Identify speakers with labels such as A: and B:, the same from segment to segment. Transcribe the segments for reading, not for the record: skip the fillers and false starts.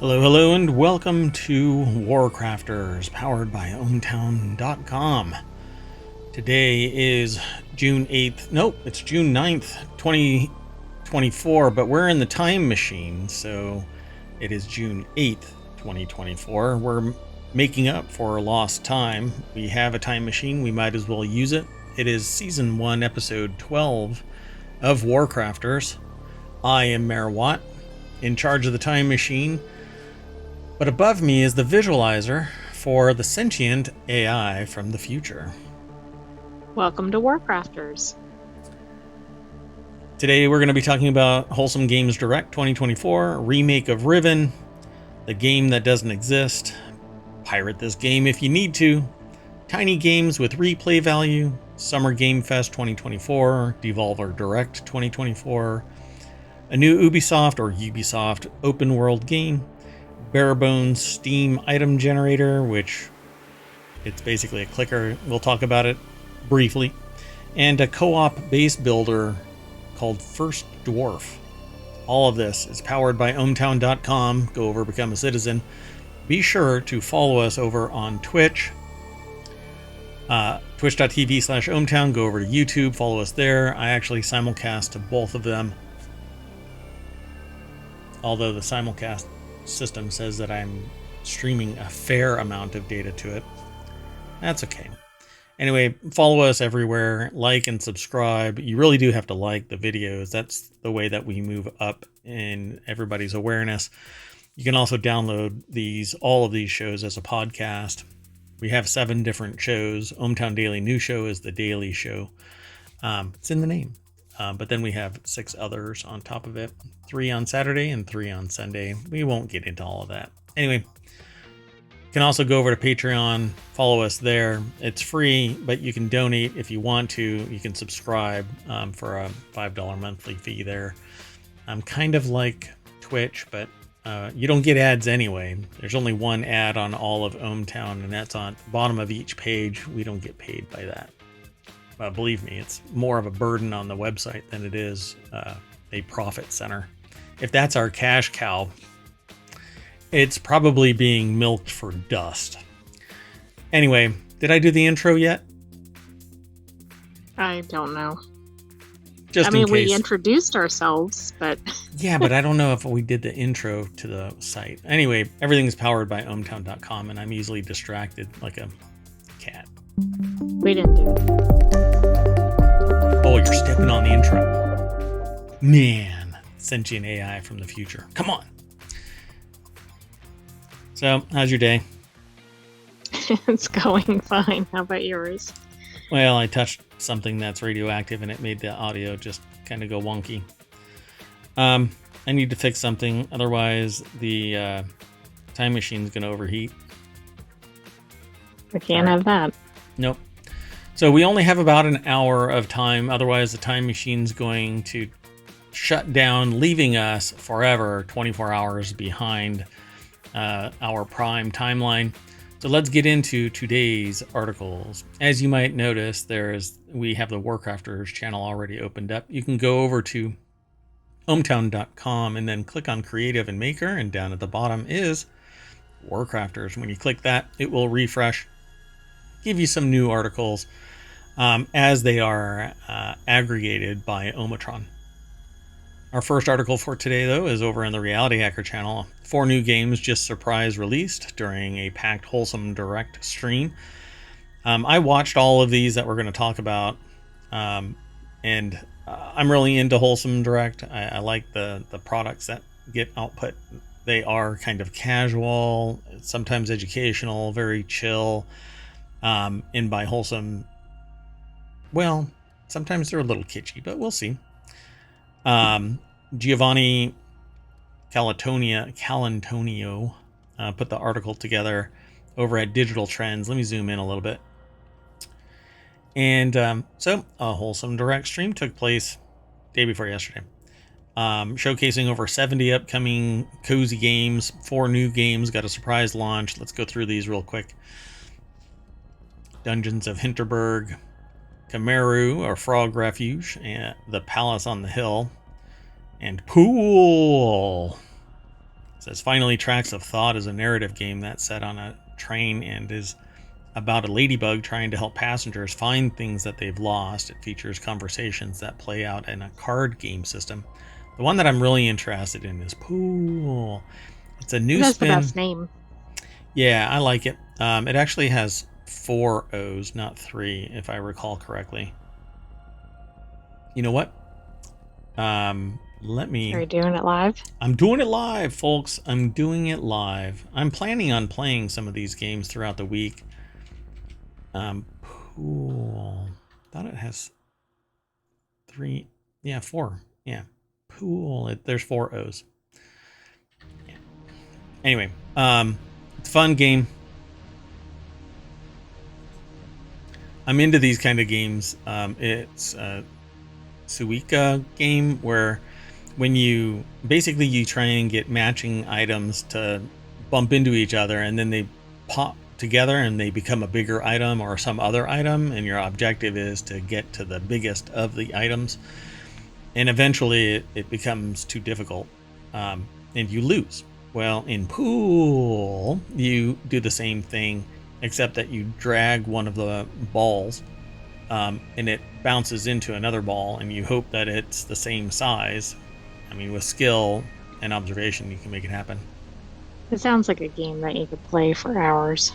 A: Hello, hello, and welcome to WarCrafters, powered by ohmtown.com. Today is June 8th. Nope, it's June 9th, 2024, but we're in the time machine, so it is June 8th, 2024. We're making up for lost time. We have a time machine, we might as well use it. It is Season 1, Episode 12 of WarCrafters. I am Mayor Watt, in charge of the time machine. But above me is the visualizer for the sentient AI from the future.
B: Welcome to WarCrafters.
A: Today we're going to be talking about Wholesome Games Direct 2024, Remake of Riven, the game that doesn't exist. Pirate this game if you need to. Tiny games with replay value. Summer Game Fest 2024, Devolver Direct 2024, a new Ubisoft open world game. Bare bones Steam item generator, which it's basically a clicker. We'll talk about it briefly. And a co-op base builder called First Dwarf. All of this is powered by ohmtown.com. Go over, become a citizen. Be sure to follow us over on Twitch. Twitch.tv/ohmtown. Go over to YouTube, follow us there. I actually simulcast to both of them. Although the simulcast system says that I'm streaming a fair amount of data to it. That's okay. Anyway, follow us everywhere, like and subscribe. You really do have to like the videos. That's the way that we move up in everybody's awareness. You can also download all of these shows as a podcast. We have 7 different shows. ohmTown Daily News Show is the daily show. It's in the name. But then we have 6 others on top of it. 3 on Saturday and 3 on Sunday. We won't get into all of that. Anyway, you can also go over to Patreon, follow us there. It's free, but you can donate if you want to. You can subscribe for a $5 monthly fee there. Kind of like Twitch, but you don't get ads anyway. There's only one ad on all of ohmTown, and that's on the bottom of each page. We don't get paid by that. Believe me, it's more of a burden on the website than it is a profit center. If that's our cash cow, it's probably being milked for dust. Anyway, did I do the intro yet?
B: I don't know.
A: Just in case.
B: We introduced ourselves, but...
A: Yeah, but I don't know if we did the intro to the site. Anyway, everything is powered by ohmtown.com, and I'm easily distracted like a cat.
B: We didn't do it.
A: Oh, you're stepping on the intro. Man, sentient AI from the future. Come on. So, how's your day?
B: It's going fine. How about yours?
A: Well, I touched something that's radioactive and it made the audio just kind of go wonky. I need to fix something, otherwise the time machine's going to overheat.
B: We can't have that.
A: Nope. So we only have about an hour of time, otherwise the time machine's going to shut down, leaving us forever 24 hours behind our prime timeline. So let's get into today's articles. As you might notice, we have the WarCrafters channel already opened up. You can go over to ohmtown.com and then click on Creative and Maker, and down at the bottom is WarCrafters. When you click that, it will refresh, give you some new articles as they are aggregated by Omatron. Our first article for today, though, is over on the Reality Hacker channel. 4 new games just surprise released during a packed Wholesome Direct stream. I watched all of these that we're going to talk about, and I'm really into Wholesome Direct. I like the products that get output. They are kind of casual, sometimes educational, very chill. And by wholesome, well, sometimes they're a little kitschy, but we'll see. Giovanni Calantonio put the article together over at Digital Trends. Let me zoom in a little bit. And so a Wholesome Direct stream took place day before yesterday, showcasing over 70 upcoming cozy games. 4 new games got a surprise launch. Let's go through these real quick. Dungeons of Hinterberg, Kameru, or Frog Refuge, and The Palace on the Hill, and Pool. says, finally, Tracks of Thought is a narrative game that's set on a train and is about a ladybug trying to help passengers find things that they've lost. It features conversations that play out in a card game system. The one that I'm really interested in is Pool. It's a new
B: That's
A: spin.
B: the best name.
A: Yeah, I like it. It actually has 4 O's, not 3, if I recall correctly. You know what? Let me...
B: Are you doing it live?
A: I'm doing it live, folks. I'm doing it live. I'm planning on playing some of these games throughout the week. Pool. Thought it has 3. Yeah, 4. Yeah. Pool. There's 4 O's. Yeah. Anyway, it's a fun game. I'm into these kind of games. It's a Suika game where when you try and get matching items to bump into each other, and then they pop together and they become a bigger item or some other item, and your objective is to get to the biggest of the items, and eventually it becomes too difficult, and you lose. Well, in Pool, you do the same thing, except that you drag one of the balls, and it bounces into another ball, and you hope that it's the same size. I mean, with skill and observation, you can make it happen.
B: It sounds like a game that you could play for hours.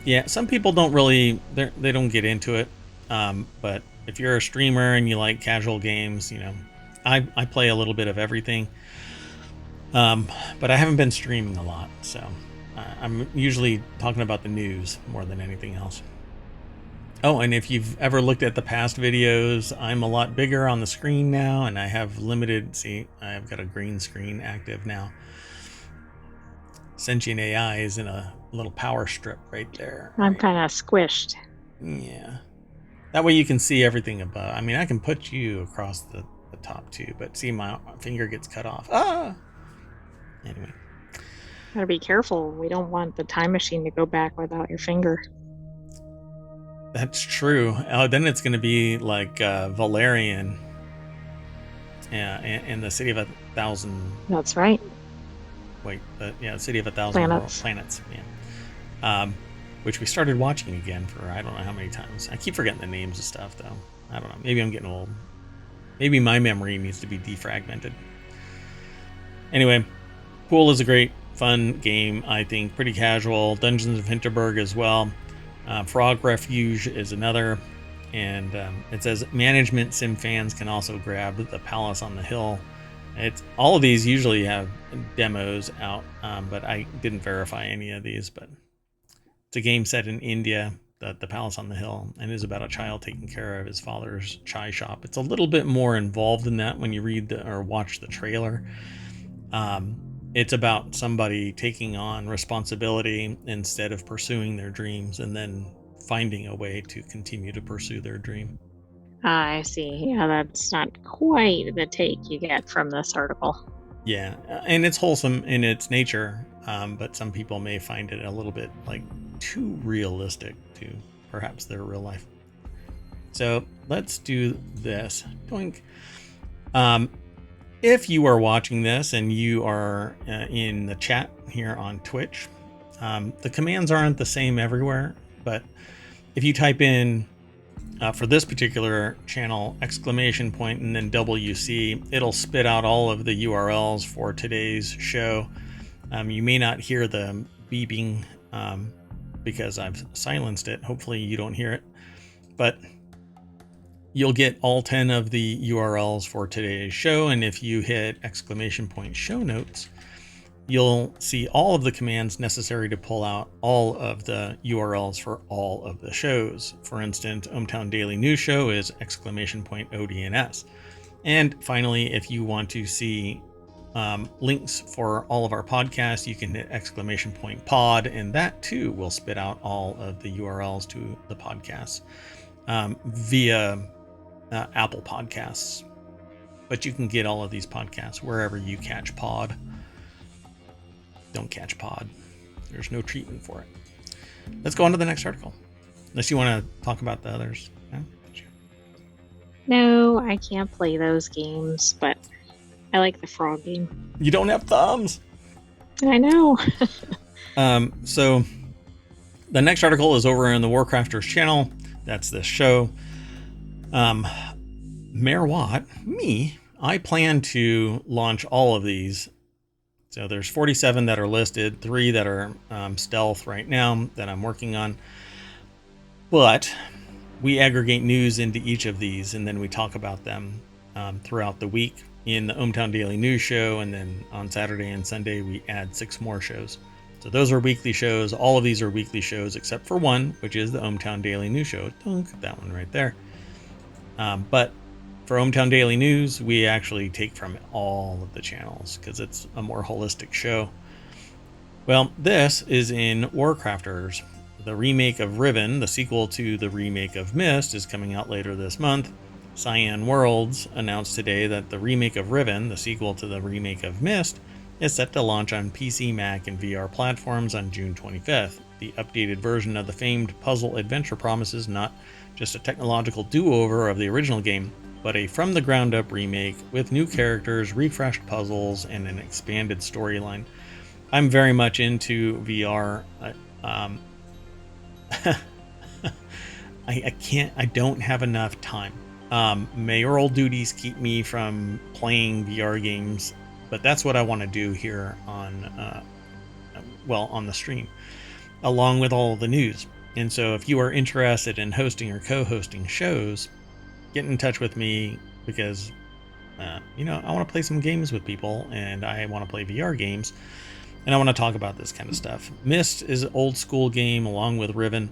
A: Yeah, some people don't really, they don't get into it. But if you're a streamer and you like casual games, you know, I play a little bit of everything. But I haven't been streaming a lot, so I'm usually talking about the news more than anything else. Oh, and if you've ever looked at the past videos, I'm a lot bigger on the screen now, and I have limited... See, I've got a green screen active now. Sentient AI is in a little power strip right there.
B: I'm kind of squished.
A: Yeah. That way you can see everything above. I mean, I can put you across the top too, but see, my finger gets cut off. Ah! Anyway.
B: Gotta be careful. We don't want the time machine to go back without your finger.
A: That's true. Oh, then it's going to be like Valerian. Yeah, in the City of 1,000...
B: That's right.
A: Wait, yeah, the City of 1,000 planets. Yeah. Which we started watching again for I don't know how many times. I keep forgetting the names of stuff, though. I don't know. Maybe I'm getting old. Maybe my memory needs to be defragmented. Anyway, Pool is a great, fun game, I think. Pretty casual. Dungeons of Hinterberg as well. Frog Refuge is another, and it says management sim fans can also grab the Palace on the Hill. All of these usually have demos out, but I didn't verify any of these. But it's a game set in India, the Palace on the Hill, and is about a child taking care of his father's chai shop. It's a little bit more involved than that when you read or watch the trailer. It's about somebody taking on responsibility instead of pursuing their dreams, and then finding a way to continue to pursue their dream.
B: I see. Yeah, that's not quite the take you get from this article.
A: Yeah, and it's wholesome in its nature, but some people may find it a little bit like too realistic to perhaps their real life. So let's do this. Doink. If you are watching this and you are in the chat here on Twitch, the commands aren't the same everywhere, but if you type in for this particular channel ! and then WC, it'll spit out all of the URLs for today's show. You may not hear the beeping because I've silenced it. Hopefully you don't hear it, but you'll get all 10 of the URLs for today's show, and if you hit !show notes, you'll see all of the commands necessary to pull out all of the URLs for all of the shows. For instance, ohmTown Daily News Show is !ODNS. And finally, if you want to see links for all of our podcasts, you can hit !pod, and that too will spit out all of the URLs to the podcasts via Apple Podcasts. But you can get all of these podcasts wherever you catch pod. Don't catch pod. There's no treatment for it. Let's go on to the next article. Unless you want to talk about the others.
B: No, I can't play those games, but I like the frog game.
A: You don't have thumbs.
B: I know.
A: So the next article is over in the WarCrafters channel. That's this show. Mayor Watt, me, I plan to launch all of these. So there's 47 that are listed, 3 that are stealth right now that I'm working on. But we aggregate news into each of these, and then we talk about them throughout the week in the ohmTown Daily News Show, and then on Saturday and Sunday we add 6 more shows. So those are weekly shows. All of these are weekly shows except for one, which is the ohmTown Daily News Show. Dunk, that one right there. But for ohmTown Daily News, we actually take from all of the channels because it's a more holistic show. Well, this is in WarCrafters. The remake of Riven, the sequel to the remake of Mist, is coming out later this month. Cyan Worlds announced today that the remake of Riven, the sequel to the remake of Mist, is set to launch on PC, Mac, and VR platforms on June 25th. The updated version of the famed puzzle adventure promises not just a technological do-over of the original game, but a from-the-ground-up remake with new characters, refreshed puzzles, and an expanded storyline. I'm very much into VR. I don't have enough time. Mayoral duties keep me from playing VR games, but that's what I want to do here on the stream, along with all the news. And so if you are interested in hosting or co-hosting shows, get in touch with me because I want to play some games with people, and I want to play VR games, and I want to talk about this kind of stuff. Myst is an old school game along with Riven,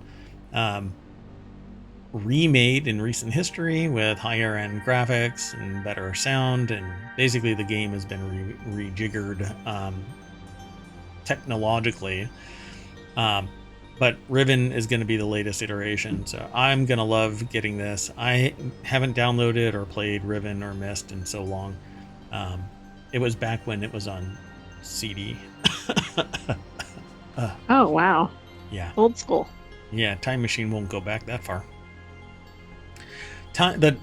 A: remade in recent history with higher end graphics and better sound, and basically the game has been rejiggered technologically. But Riven is going to be the latest iteration, so I'm going to love getting this. I haven't downloaded or played Riven or Myst in so long. It was back when it was on CD.
B: Oh, wow.
A: Yeah.
B: Old school.
A: Yeah, Time Machine won't go back that far.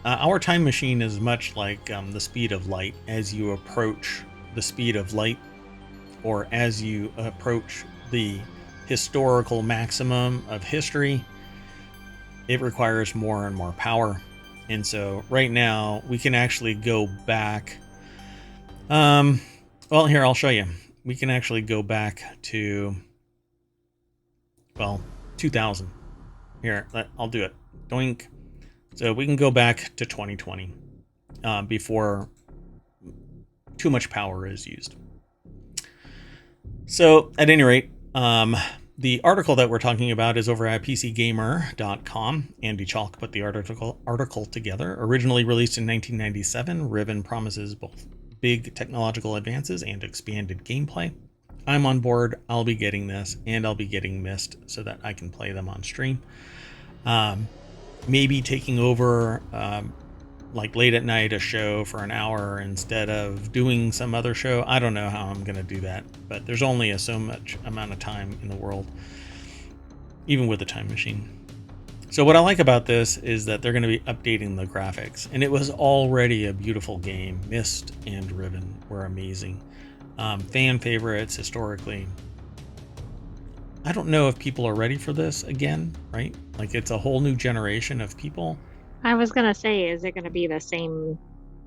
A: Our time machine is much like the speed of light. As you approach the speed of light, or as you approach the historical maximum of history, it requires more and more power. And so right now we can actually go back. Well, here, I'll show you. We can actually go back to, 2000. Here, I'll do it. Doink. So we can go back to 2020 before too much power is used. So at any rate, the article that we're talking about is over at pcgamer.com. Andy Chalk put the article together. Originally released in 1997, Riven promises both big technological advances and expanded gameplay. I'm on board. I'll be getting this, and I'll be getting Myst so that I can play them on stream. Maybe taking over like late at night a show for an hour instead of doing some other show. I don't know how I'm going to do that, but there's only so much amount of time in the world, even with the time machine. So what I like about this is that they're going to be updating the graphics, and it was already a beautiful game. Myst and Riven were amazing. Fan favorites historically. I don't know if people are ready for this again, right? Like, it's a whole new generation of people.
B: I was going to say, is it going to be the same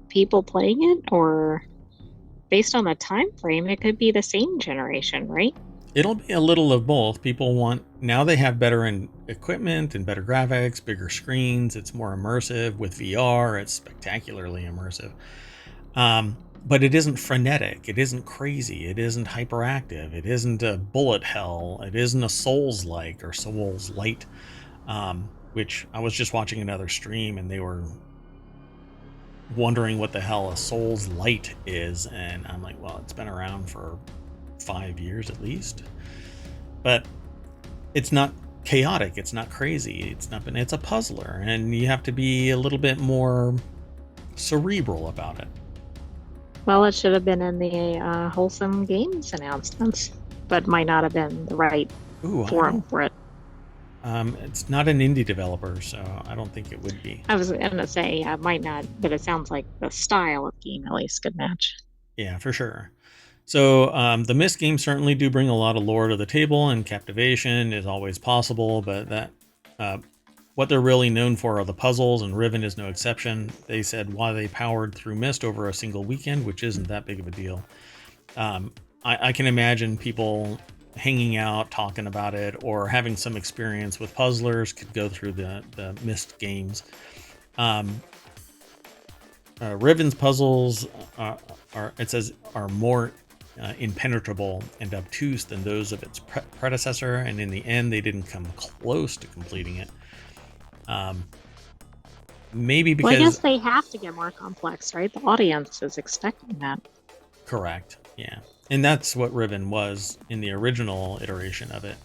B: people playing it, or based on the time frame, it could be the same generation, right?
A: It'll be a little of both. People want, now they have better equipment and better graphics, bigger screens. It's more immersive. With VR, it's spectacularly immersive. But it isn't frenetic. It isn't crazy. It isn't hyperactive. It isn't a bullet hell. It isn't a Souls-like or Souls-light, which I was just watching another stream and they were wondering what the hell a Souls-light is. And I'm like, well, it's been around for 5 years at least. But it's not chaotic. It's not crazy. It's a puzzler. And you have to be a little bit more cerebral about it.
B: Well, it should have been in the Wholesome Games announcements, but might not have been the right forum for it.
A: It's not an indie developer, so I don't think it would be.
B: I was going to say, I might not, but it sounds like the style of game at least could match.
A: Yeah, for sure. So the Myst games certainly do bring a lot of lore to the table, and captivation is always possible, but that what they're really known for are the puzzles, and Riven is no exception. They said why they powered through Myst over a single weekend, which isn't that big of a deal. I can imagine people hanging out, talking about it, or having some experience with puzzlers could go through the Myst games. Riven's puzzles are more impenetrable and obtuse than those of its predecessor, and in the end, they didn't come close to completing it. Maybe because...
B: Well, I guess they have to get more complex, right? The audience is expecting that.
A: Correct, yeah. And that's what Riven was in the original iteration of it.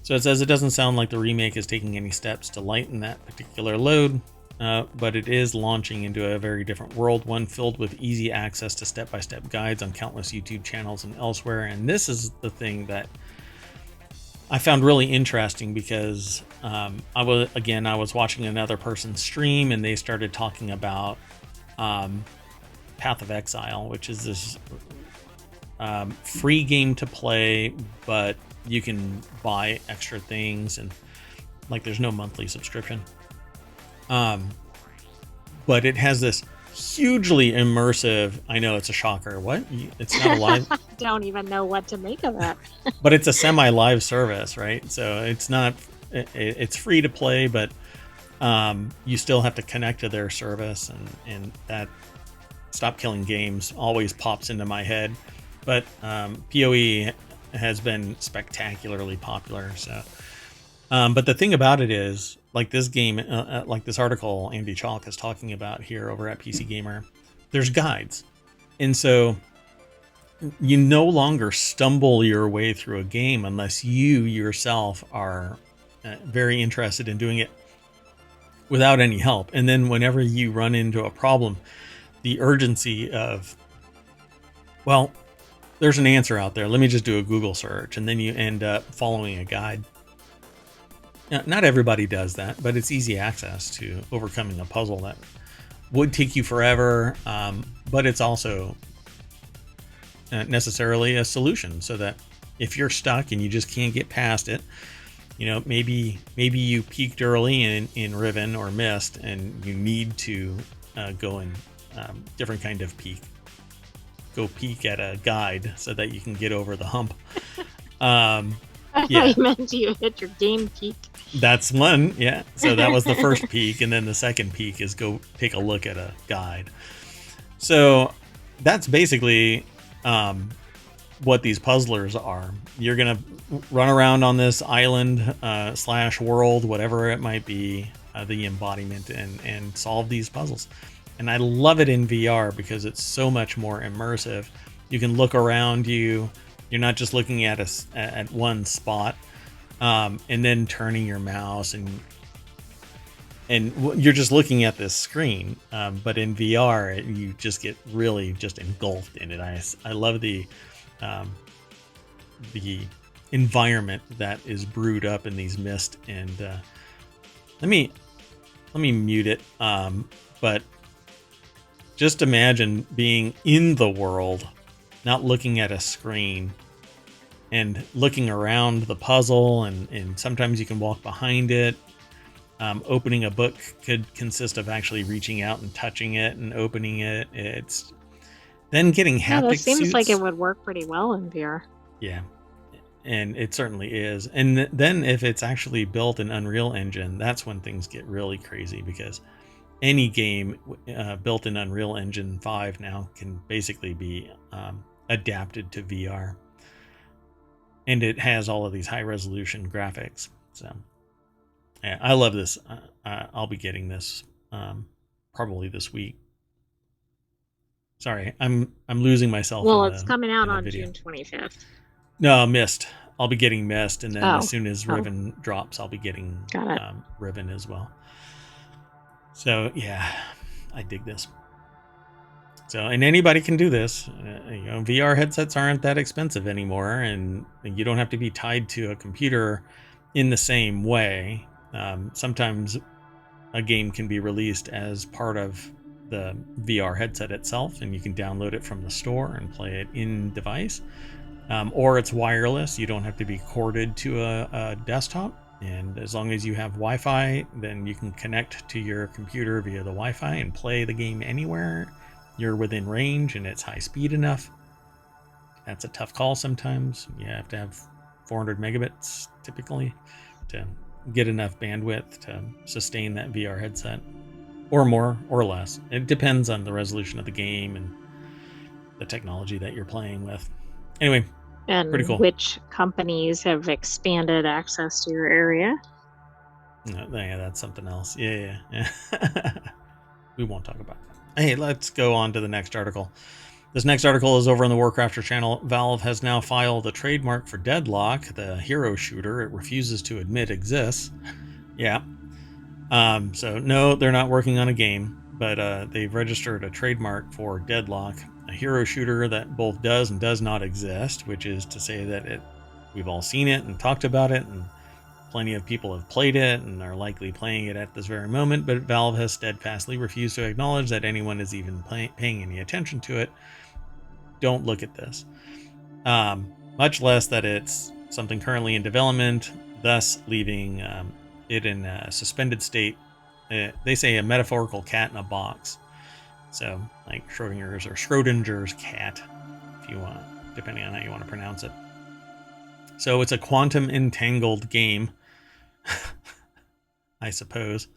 A: So it says it doesn't sound like the remake is taking any steps to lighten that particular load, but it is launching into a very different world, one filled with easy access to step-by-step guides on countless YouTube channels and elsewhere. And this is the thing that I found really interesting, because I was watching another person's stream, and they started talking about Path of Exile, which is this free game to play, but you can buy extra things, and like there's no monthly subscription. But it has this hugely immersive... I know it's a shocker. What? It's not a live...
B: I don't even know what to make of that.
A: But it's a semi-live service, right? So it's not... It's free to play, but you still have to connect to their service, and that Stop Killing Games always pops into my head. But PoE has been spectacularly popular. So, but the thing about it is, like this game, like this article Andy Chalk is talking about here over at PC Gamer, there's guides. And so you no longer stumble your way through a game unless you yourself are very interested in doing it without any help. And then whenever you run into a problem, the urgency of, well, there's an answer out there, let me just do a Google search, and then you end up following a guide. Now, not everybody does that, but it's easy access to overcoming a puzzle that would take you forever, but it's also necessarily a solution, so that if you're stuck and you just can't get past it, you know, maybe you peaked early in Riven or Myst, and you need to go in different kind of peak. Go peek at a guide so that you can get over the hump.
B: I thought you meant you hit your game peak.
A: That's one, yeah. So that was the first peak, and then the second peak is go take a look at a guide. So that's basically what these puzzlers are. You're gonna run around on this island slash world, whatever it might be, the embodiment, and solve these puzzles. And I love it in VR because it's so much more immersive. You can look around you. You're not just looking at at one spot, and then turning your mouse, and you're just looking at this screen. But in VR, you just get really just engulfed in it. I love the environment that is brewed up in these Myst. And let me mute it. But just imagine being in the world, not looking at a screen, and looking around the puzzle, and sometimes you can walk behind it. Opening a book could consist of actually reaching out and touching it and opening it. It's then getting haptic
B: that seems
A: suits.
B: like it would work pretty well in VR.
A: Yeah, and it certainly is. And then if it's actually built in Unreal Engine, that's when things get really crazy, because any game built in Unreal Engine 5 now can basically be adapted to VR. And it has all of these high resolution graphics. So yeah, I love this. I'll be getting this probably this week. Sorry, I'm losing myself.
B: Well, it's coming out on June 25th.
A: No, Myst. I'll be getting Myst, and then as soon as Riven drops, I'll be getting Riven as well. So yeah, I dig this. So, and anybody can do this. You know, VR headsets aren't that expensive anymore, and you don't have to be tied to a computer in the same way. Sometimes a game can be released as part of the VR headset itself, and you can download it from the store and play it in device. Or it's wireless. You don't have to be corded to a desktop. And as long as you have Wi-Fi, then you can connect to your computer via the Wi-Fi and play the game anywhere. You're within range and it's high speed enough. That's a tough call sometimes. You have to have 400 megabits typically to get enough bandwidth to sustain that VR headset, or more or less. It depends on the resolution of the game and the technology that you're playing with. Anyway,
B: And
A: pretty cool.
B: which companies have expanded access to your area?
A: Yeah, that's something else. Yeah. We won't talk about that. Hey, let's go on to the next article. This next article is over on the WarCrafters channel. Valve has now filed a trademark for Deadlock, the hero shooter it refuses to admit exists. Yeah. So no, they're not working on a game, but they've registered a trademark for Deadlock, a hero shooter that both does and does not exist, which is to say that we've all seen it and talked about it, and plenty of people have played it and are likely playing it at this very moment, but Valve has steadfastly refused to acknowledge that anyone is even paying any attention to it. Don't look at this. Much less that it's something currently in development, thus leaving it in a suspended state. They say a metaphorical cat in a box. So, like Schrodinger's cat, if you want, depending on how you want to pronounce it. So it's a quantum entangled game, I suppose.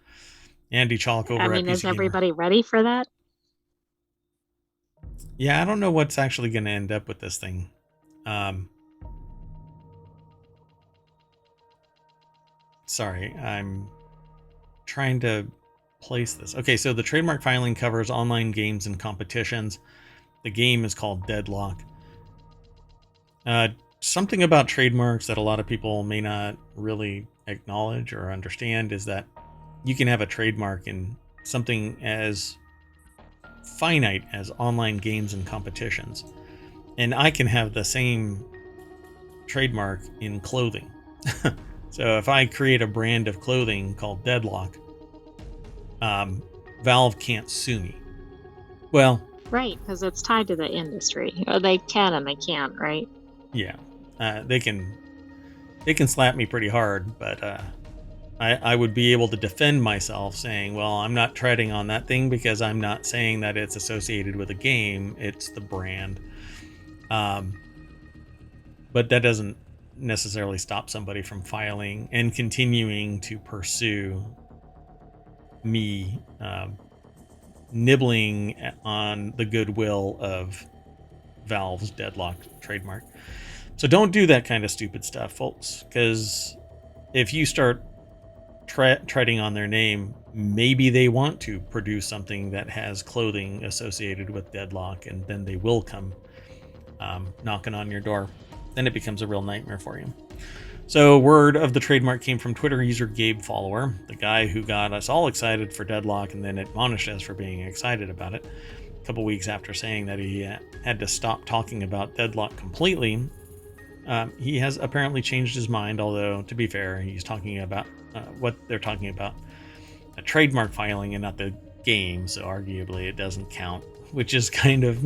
A: Andy Chalk over at PC
B: is
A: Gamer.
B: everybody ready for that?
A: Yeah, I don't know what's actually going to end up with this thing. Sorry, I'm trying to place this. Okay, so the trademark filing covers online games and competitions. The game is called Deadlock. Something about trademarks that a lot of people may not really acknowledge or understand is that you can have a trademark in something as finite as online games and competitions. And I can have the same trademark in clothing. So if I create a brand of clothing called Deadlock, Valve can't sue me. Well,
B: right, because it's tied to the industry. They can and they can't, right?
A: Yeah, they can slap me pretty hard, but I would be able to defend myself saying, well, I'm not treading on that thing because I'm not saying that it's associated with a game, it's the brand. But that doesn't necessarily stop somebody from filing and continuing to pursue me nibbling on the goodwill of Valve's Deadlock trademark. So don't do that kind of stupid stuff, folks, because if you start treading on their name, maybe they want to produce something that has clothing associated with Deadlock, and then they will come knocking on your door. Then it becomes a real nightmare for you. So word of the trademark came from Twitter user Gabe Follower, the guy who got us all excited for Deadlock and then admonished us for being excited about it. A couple weeks after saying that he had to stop talking about Deadlock completely, he has apparently changed his mind, although, to be fair, he's talking about what they're talking about, a trademark filing and not the game, so arguably it doesn't count, which is kind of...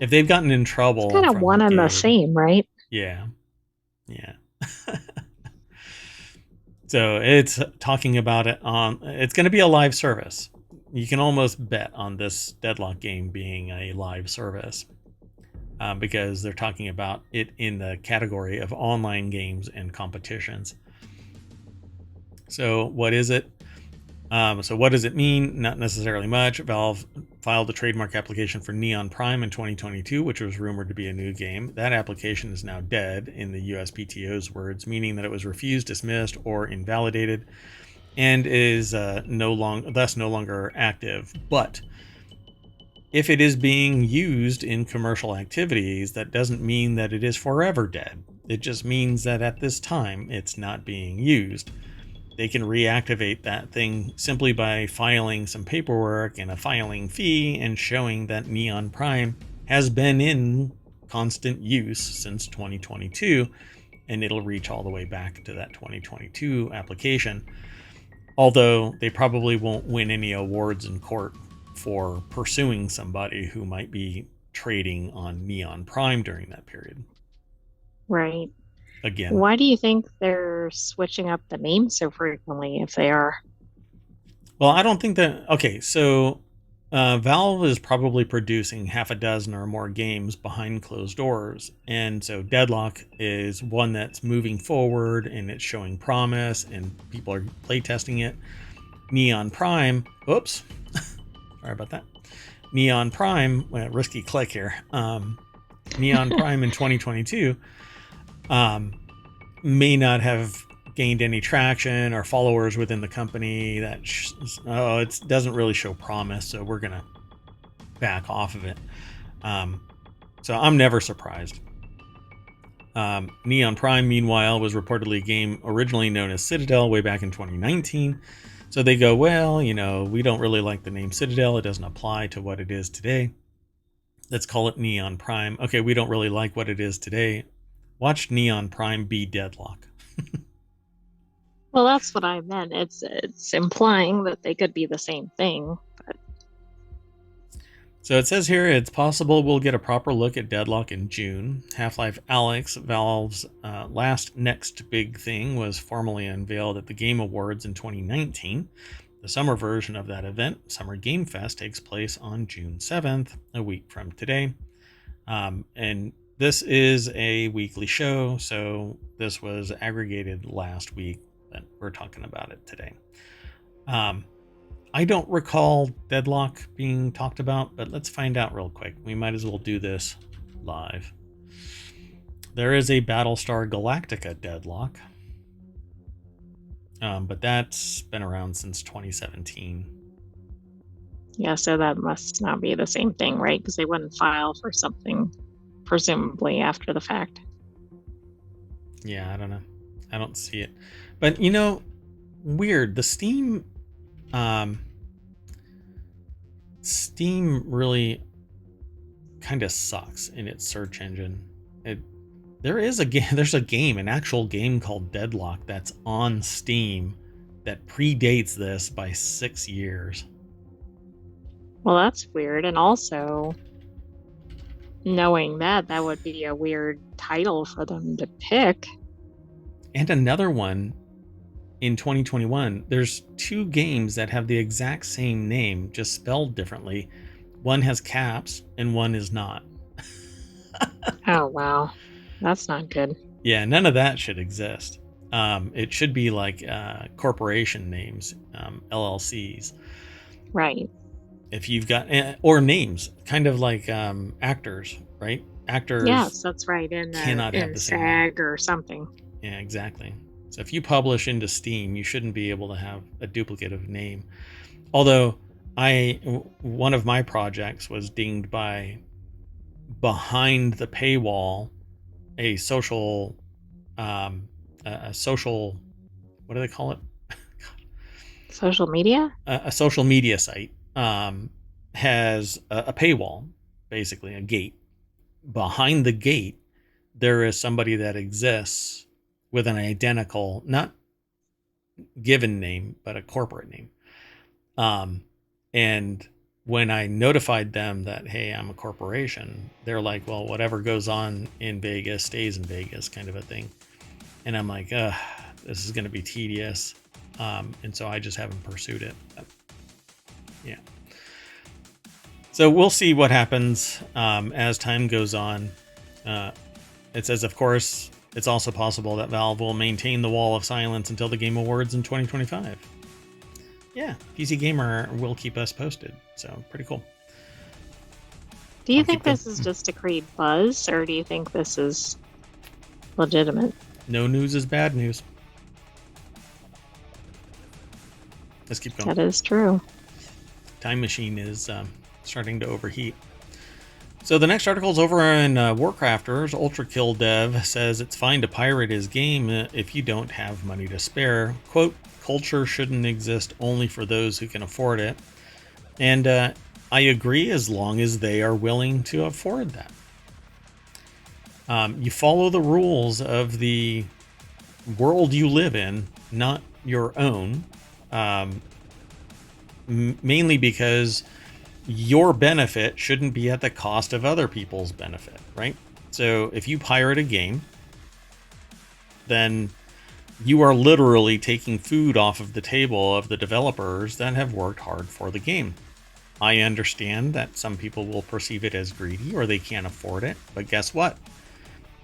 A: if they've gotten in trouble...
B: It's kind of one and the same, right?
A: Yeah. So it's talking about it on... It's going to be a live service. You can almost bet on this Deadlock game being a live service because they're talking about it in the category of online games and competitions. So what is it? So what does it mean? Not necessarily much. Valve filed a trademark application for Neon Prime in 2022, which was rumored to be a new game. That application is now dead, in the USPTO's words, meaning that it was refused, dismissed, or invalidated, and is thus no longer active. But if it is being used in commercial activities, that doesn't mean that it is forever dead. It just means that at this time, it's not being used. They can reactivate that thing simply by filing some paperwork and a filing fee and showing that Neon Prime has been in constant use since 2022, and it'll reach all the way back to that 2022 application. Although they probably won't win any awards in court for pursuing somebody who might be trading on Neon Prime during that period.
B: Right.
A: Again,
B: Why do you think they're switching up the name so frequently if they are?
A: well, I don't think that. Okay, so Valve is probably producing half a dozen or more games behind closed doors. And so Deadlock is one that's moving forward and it's showing promise and people are playtesting it. Neon Prime, oops, sorry about that. Neon Prime, risky click here. Neon Prime in 2022 may not have gained any traction or followers within the company. That it doesn't really show promise, so we're gonna back off of it. So I'm never surprised. Neon Prime, meanwhile, was reportedly a game originally known as Citadel way back in 2019. So they go, well, we don't really like the name Citadel. It doesn't apply to what it is today. Let's call it Neon Prime. Okay, we don't really like what it is today. Watch Neon Prime be Deadlock.
B: Well, that's what I meant. It's implying that they could be the same thing. But
A: So it says here it's possible we'll get a proper look at Deadlock in June. Half-Life Alyx, Valve's last next big thing, was formally unveiled at the Game Awards in 2019. The summer version of that event, Summer Game Fest, takes place on June 7th, a week from today. And this is a weekly show, so this was aggregated last week, but we're talking about it today. I don't recall Deadlock being talked about, but let's find out real quick. We might as well do this live. There is a Battlestar Galactica Deadlock, but that's been around since 2017.
B: yeah, so that must not be the same thing, right? Because they wouldn't file for something presumably after the fact.
A: Yeah, I don't know. I don't see it. But, weird. The Steam really kind of sucks in its search engine. There's a game, an actual game called Deadlock that's on Steam that predates this by 6 years.
B: Well, that's weird. And also, knowing that would be a weird title for them to pick.
A: And another one in 2021, there's 2 games that have the exact same name, just spelled differently. One has caps and one is not.
B: Oh, wow. That's not good.
A: Yeah, none of that should exist. It should be like corporation names, LLCs.
B: Right.
A: If you've got, or names, kind of like actors, right? Actors.
B: Yes, that's right.
A: Cannot have
B: in
A: the same name.
B: SAG or something.
A: Yeah, exactly. So if you publish into Steam, you shouldn't be able to have a duplicative name. Although one of my projects was dinged by behind the paywall, a social, what do they call it?
B: Social media?
A: A social media site has a paywall, basically a gate. Behind the gate, there is somebody that exists with an identical, not given name, but a corporate name. And when I notified them that, hey, I'm a corporation, they're like, well, whatever goes on in Vegas stays in Vegas, kind of a thing. And I'm like, this is going to be tedious. And so I just haven't pursued it. But, yeah. So we'll see what happens as time goes on. It says, of course, it's also possible that Valve will maintain the wall of silence until the Game Awards in 2025. Yeah, PC Gamer will keep us posted. So pretty cool.
B: Do you think this is just to create buzz, or do you think this is legitimate?
A: No news is bad news. Let's keep going.
B: That is true.
A: Time Machine is starting to overheat. So the next article is over in WarCrafters. Ultra Kill Dev says it's fine to pirate his game if you don't have money to spare. Quote, culture shouldn't exist only for those who can afford it. And I agree, as long as they are willing to afford that. You follow the rules of the world you live in, not your own. Mainly because your benefit shouldn't be at the cost of other people's benefit, right? So if you pirate a game, then you are literally taking food off of the table of the developers that have worked hard for the game. I understand that some people will perceive it as greedy or they can't afford it, but guess what?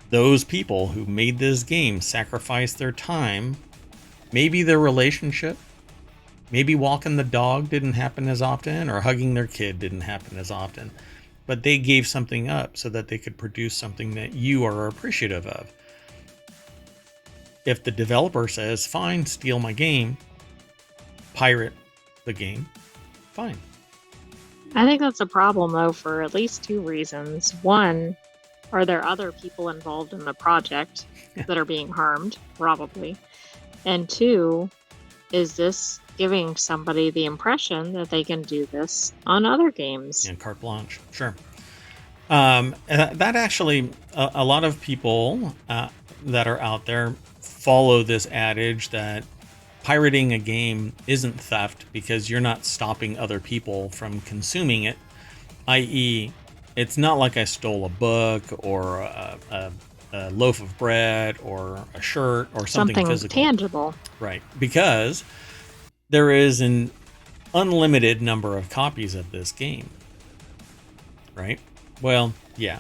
A: Those people who made this game sacrificed their time, maybe their relationship, maybe walking the dog didn't happen as often, or hugging their kid didn't happen as often, but they gave something up so that they could produce something that you are appreciative of. If the developer says, fine, steal my game, pirate the game, fine.
B: I think that's a problem, though, for at least two reasons. One, are there other people involved in the project that are being harmed? Probably. And two, is this giving somebody the impression that they can do this on other games?
A: And carte blanche, sure. That actually, a lot of people that are out there follow this adage that pirating a game isn't theft because you're not stopping other people from consuming it, i.e., it's not like I stole a book or a loaf of bread or a shirt or something physical.
B: Tangible.
A: Right. Because there is an unlimited number of copies of this game. Right? Well, yeah.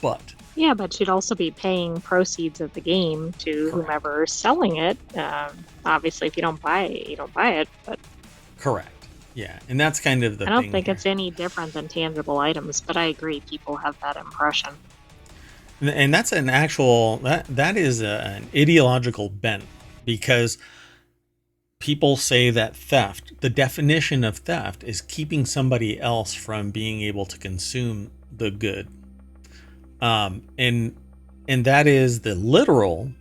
A: But
B: yeah, but you'd also be paying proceeds of the game to whomever is selling it. Obviously, if you don't buy it, you don't buy it. But
A: correct. Yeah, and that's kind of the thing.
B: I don't think it's any different than tangible items, but I agree, people have that impression.
A: And that's an actual that is an ideological bent, because people say that theft, the definition of theft, is keeping somebody else from being able to consume the good. And that is the literal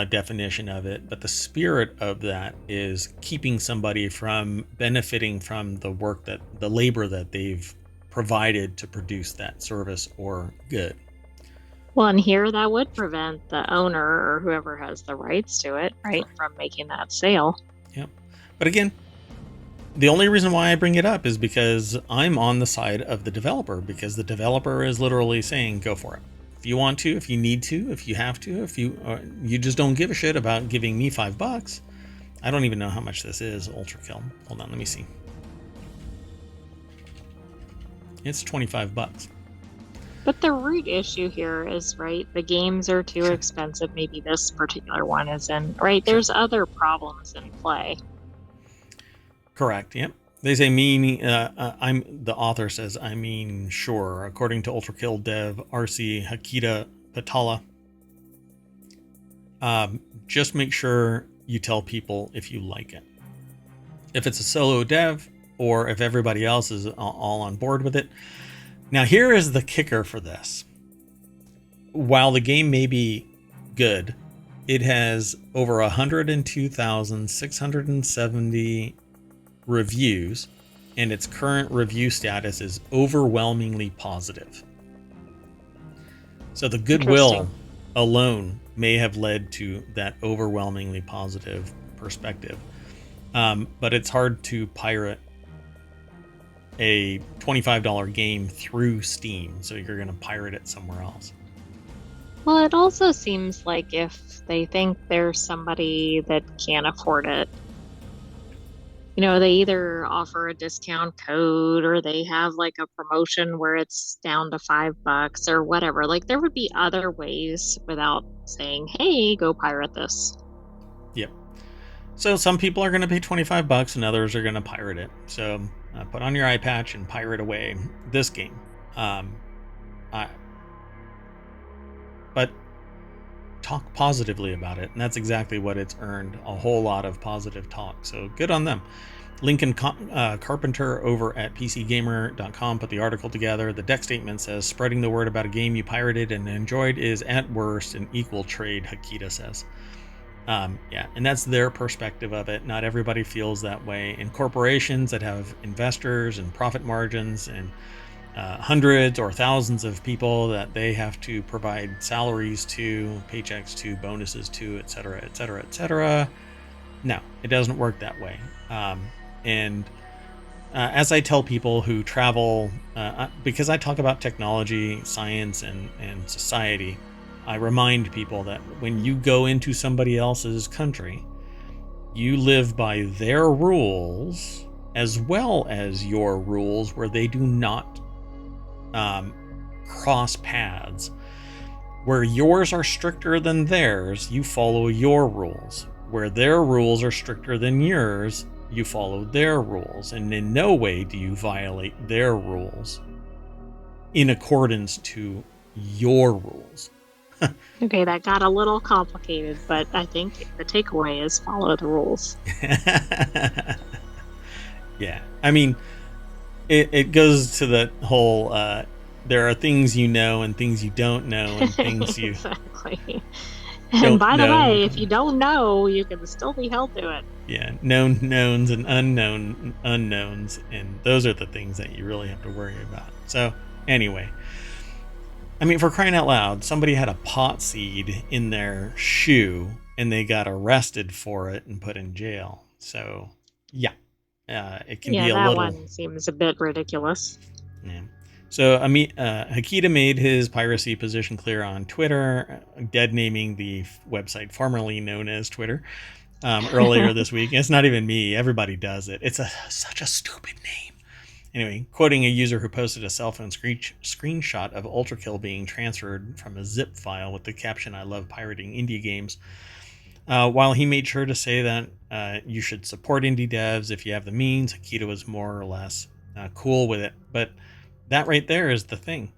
A: definition of it, but the spirit of that is keeping somebody from benefiting from the work, that the labor that they've provided to produce that service or good.
B: Well, and here that would prevent the owner or whoever has the rights to it, right, from making that sale.
A: Yep. But again, the only reason why I bring it up is because I'm on the side of the developer, because the developer is literally saying, go for it. If you want to, if you need to, if you have to, if you just don't give a shit about giving me $5. I don't even know how much this is, Ultra Kill. Hold on, let me see. It's $25.
B: But the root issue here is, right, the games are too expensive. Maybe this particular one isn't, right? There's other problems in play.
A: Correct, yep. They say the author says, I mean, sure. According to Ultra Kill dev RC Hakita Patala, just make sure you tell people if you like it. If it's a solo dev, or if everybody else is all on board with it. Now, here is the kicker for this. While the game may be good, it has over 102,670 reviews, and its current review status is overwhelmingly positive. So the goodwill alone may have led to that overwhelmingly positive perspective. But it's hard to pirate a $25 game through Steam, so you're going to pirate it somewhere else.
B: Well, it also seems like if they think there's somebody that can't afford it, you know, they either offer a discount code or they have like a promotion where it's down to $5 or whatever. Like, there would be other ways without saying, hey, go pirate this.
A: Yep. So some people are going to pay $25 and others are going to pirate it. So put on your eye patch and pirate away this game. But talk positively about it, and that's exactly what it's earned, a whole lot of positive talk. So good on them. Lincoln Carpenter over at PCGamer.com put the article together. The deck statement says, spreading the word about a game you pirated and enjoyed is at worst an equal trade, Hakita says. Yeah, and that's their perspective of it. Not everybody feels that way. And corporations that have investors and profit margins and hundreds or thousands of people that they have to provide salaries to, paychecks to, bonuses to, etc., etc., etc. No, it doesn't work that way. And as I tell people who travel, because I talk about technology, science, and society, I remind people that when you go into somebody else's country, you live by their rules as well as your rules, where they do not cross paths. Where yours are stricter than theirs, you follow your rules. Where their rules are stricter than yours, you follow their rules. And in no way do you violate their rules in accordance to your rules.
B: Okay, that got a little complicated, but I think the takeaway is follow the rules.
A: Yeah. I mean, it goes to the whole there are things you know and things you don't know and things you
B: Exactly. And
A: don't
B: by the
A: know.
B: way, if you don't know, you can still be held to it.
A: Yeah, known knowns and unknown unknowns, and those are the things that you really have to worry about. So anyway, I mean, for crying out loud, somebody had a pot seed in their shoe and they got arrested for it and put in jail. So yeah, it can be
B: Yeah,
A: a
B: that
A: little.
B: one seems a bit ridiculous.
A: Yeah. So Hakita made his piracy position clear on Twitter, dead naming the website formerly known as Twitter earlier this week. It's not even me. Everybody does it. It's such a stupid name. Anyway, quoting a user who posted a cell phone screenshot of Ultrakill being transferred from a zip file with the caption, "I love pirating indie games." While he made sure to say that you should support indie devs if you have the means, Hakita was more or less cool with it. But that right there is the thing.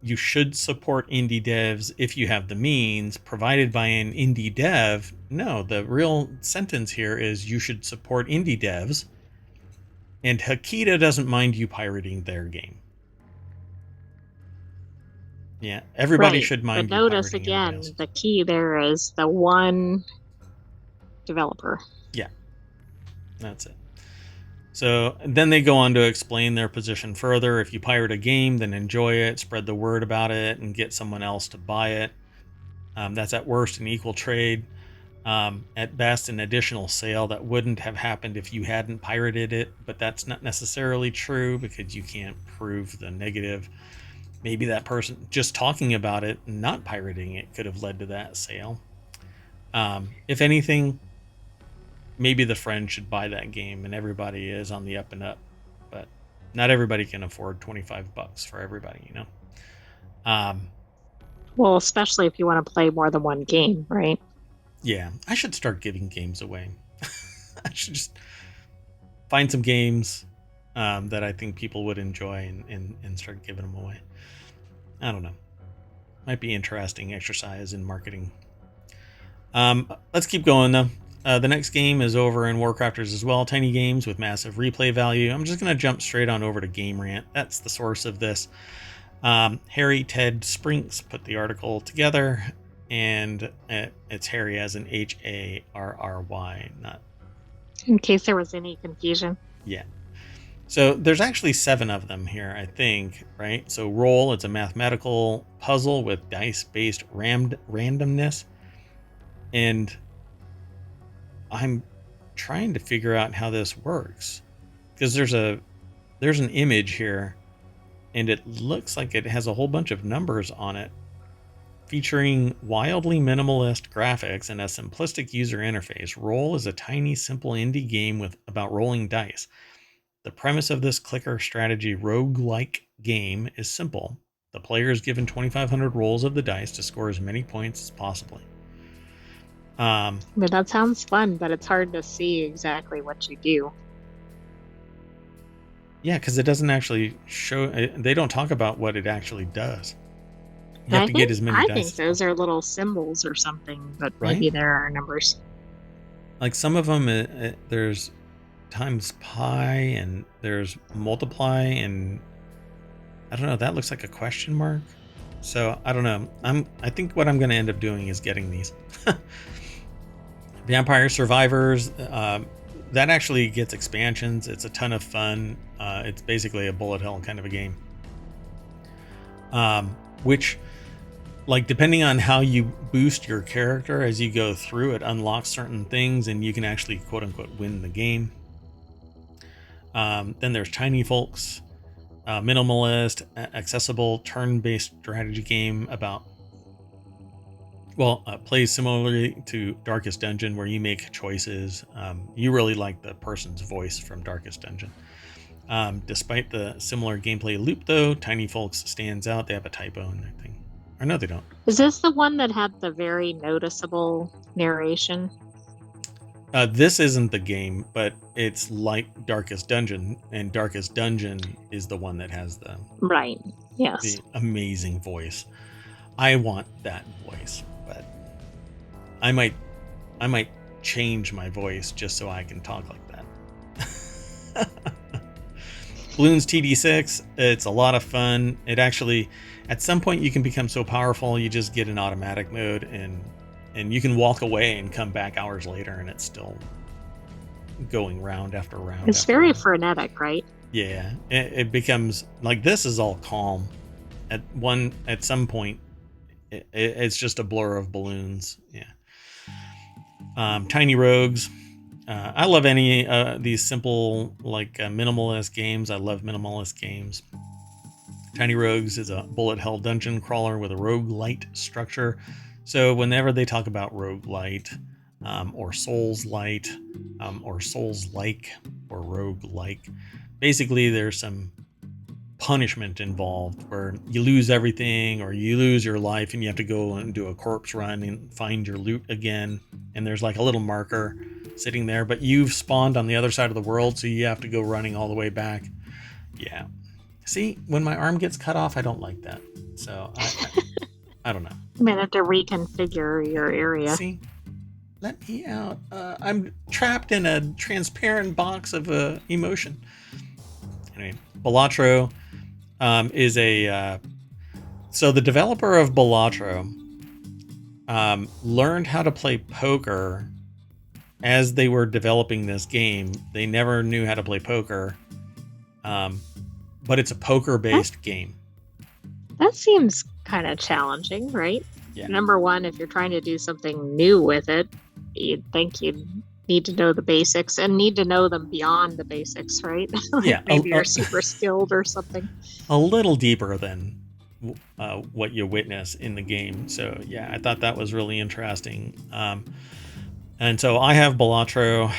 A: You should support indie devs if you have the means, provided by an indie dev. No, the real sentence here is you should support indie devs, and Hakita doesn't mind you pirating their game. Yeah, everybody
B: Right.
A: should
B: But
A: mind you
B: notice
A: pirating everybody
B: again,
A: else's.
B: the key there is the one developer.
A: Yeah, that's it. So then they go on to explain their position further. If you pirate a game, then enjoy it, spread the word about it, and get someone else to buy it. That's at worst an equal trade. At best, an additional sale that wouldn't have happened if you hadn't pirated it, but that's not necessarily true because you can't prove the negative. Maybe that person just talking about it, not pirating it, could have led to that sale. If anything, maybe the friend should buy that game and everybody is on the up and up, but not everybody can afford $25 for everybody, you know?
B: Well, especially if you want to play more than one game, right?
A: Yeah, I should start giving games away. I should just find some games that I think people would enjoy and start giving them away. I don't know. Might be interesting exercise in marketing. Let's keep going though. The next game is over in WarCrafters as well. Tiny games with massive replay value. I'm just going to jump straight on over to Game Rant. That's the source of this. Harry Ted Sprinks put the article together, and it's Harry as in Harry, not.
B: In case there was any confusion.
A: Yeah. So there's actually 7 of them here, I think, right? So Roll, it's a mathematical puzzle with dice-based randomness. And I'm trying to figure out how this works. Because there's an image here, and it looks like it has a whole bunch of numbers on it, featuring wildly minimalist graphics and a simplistic user interface. Roll is a tiny, simple indie game about rolling dice. The premise of this clicker strategy roguelike game is simple. The player is given 2,500 rolls of the dice to score as many points as possible.
B: But that sounds fun, but it's hard to see exactly what you do.
A: Yeah, because it doesn't actually show. They don't talk about what it actually does. You have to get as many
B: I
A: dice.
B: think those are little symbols or something, but
A: Right?
B: maybe there are numbers.
A: Like some of them, there's times pi and there's multiply, and I don't know. That looks like a question mark. So I don't know. I think what I'm going to end up doing is getting these. Vampire Survivors. That actually gets expansions. It's a ton of fun. It's basically a bullet hell kind of a game. Which like depending on how you boost your character as you go through, it unlocks certain things and you can actually quote unquote win the game. Then there's Tiny Folks, minimalist, accessible turn-based strategy game about, plays similarly to Darkest Dungeon, where you make choices. You really like the person's voice from Darkest Dungeon. Despite the similar gameplay loop, though, Tiny Folks stands out. They have a typo in their thing. Or no, they don't.
B: Is this the one that had the very noticeable narration?
A: This isn't the game, but it's like Darkest Dungeon, and Darkest Dungeon is the one that has the
B: Right. Yes.
A: amazing voice. I want that voice, but I might change my voice just so I can talk like that. Bloons TD6, it's a lot of fun. It actually, at some point, you can become so powerful you just get in automatic mode, and you can walk away and come back hours later, and it's still going round after round.
B: It's very frenetic, right?
A: Yeah, it becomes like this is all calm. At some point, it's just a blur of balloons. Yeah. Tiny Rogues. I love any these simple, minimalist games. I love minimalist games. Tiny Rogues is a bullet hell dungeon crawler with a roguelite structure. So whenever they talk about roguelite, or Souls-lite, or Souls-like, or roguelike, basically there's some punishment involved where you lose everything or you lose your life and you have to go and do a corpse run and find your loot again. And there's like a little marker sitting there, but you've spawned on the other side of the world, so you have to go running all the way back. Yeah. See, when my arm gets cut off, I don't like that. So I don't know.
B: You might have to reconfigure your area.
A: See, let me out. I'm trapped in a transparent box of emotion. Anyway, Balatro is a... so the developer of Balatro learned how to play poker as they were developing this game. They never knew how to play poker, but it's a poker-based game.
B: That seems kind of challenging, right?
A: Yeah.
B: Number one, if you're trying to do something new with it, you'd think you'd need to know the basics and need to know them beyond the basics, right?
A: Yeah.
B: Maybe you're super skilled or something.
A: A little deeper than what you witness in the game. So yeah, I thought that was really interesting. And so I have Balatro,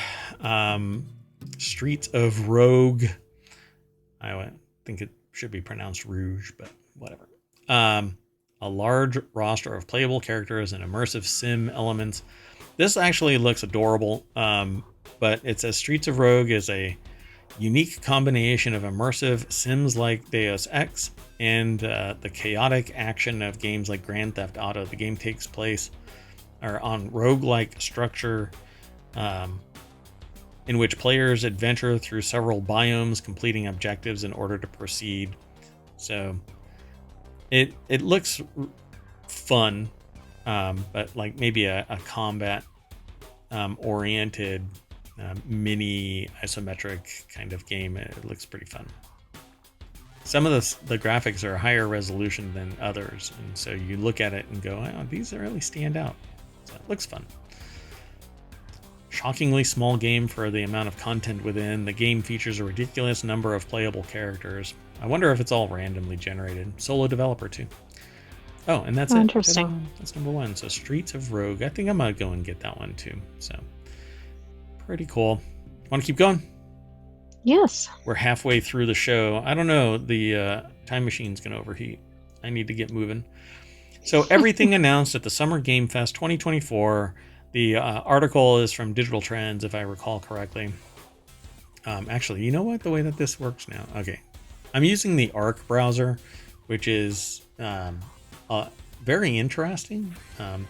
A: Streets of Rogue. I think it should be pronounced Rouge, but whatever. A large roster of playable characters and immersive sim elements. This actually looks adorable, but it says Streets of Rogue is a unique combination of immersive sims like Deus Ex and the chaotic action of games like Grand Theft Auto. The game takes place on roguelike structure, in which players adventure through several biomes, completing objectives in order to proceed. So it looks fun, but like maybe a combat oriented mini isometric kind of game. It looks pretty fun. Some of the graphics are higher resolution than others, and so you look at it and go, oh, these really stand out. So it looks fun. Shockingly small game for the amount of content within. The game features a ridiculous number of playable characters. I wonder if it's all randomly generated. Solo developer too. Oh, and that's it.
B: Interesting.
A: That's number one. So Streets of Rogue. I think I'm gonna go and get that one too. So pretty cool. Want to keep going?
B: Yes.
A: We're halfway through the show. I don't know. The time machine's gonna overheat. I need to get moving. So everything announced at the Summer Game Fest 2024. The article is from Digital Trends, if I recall correctly. Actually, you know what? The way that this works now. Okay. I'm using the Arc browser, which is very interesting,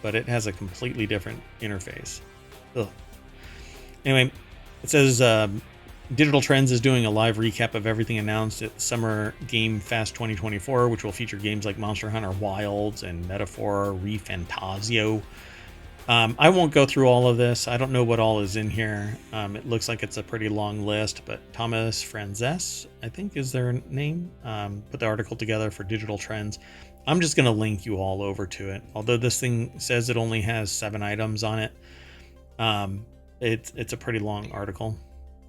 A: but it has a completely different interface. Ugh. Anyway, it says Digital Trends is doing a live recap of everything announced at Summer Game Fest 2024, which will feature games like Monster Hunter Wilds and Metaphor ReFantazio. I won't go through all of this. I don't know what all is in here. It looks like it's a pretty long list, but Thomas Franzes, I think is their name, put the article together for Digital Trends. I'm just going to link you all over to it. Although this thing says it only has 7 items on it, it's a pretty long article.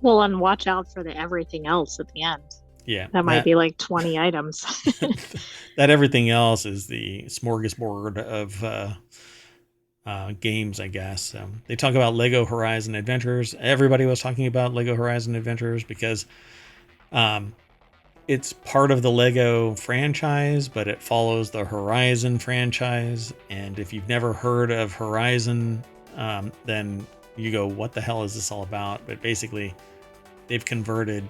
B: Well, and watch out for the everything else at the end.
A: Yeah,
B: That might be like 20 items.
A: that everything else is the smorgasbord of games, I guess. They talk about Lego Horizon Adventures. Everybody was talking about Lego Horizon Adventures because it's part of the Lego franchise, but it follows the Horizon franchise. And if you've never heard of Horizon, then you go, what the hell is this all about? But basically, they've converted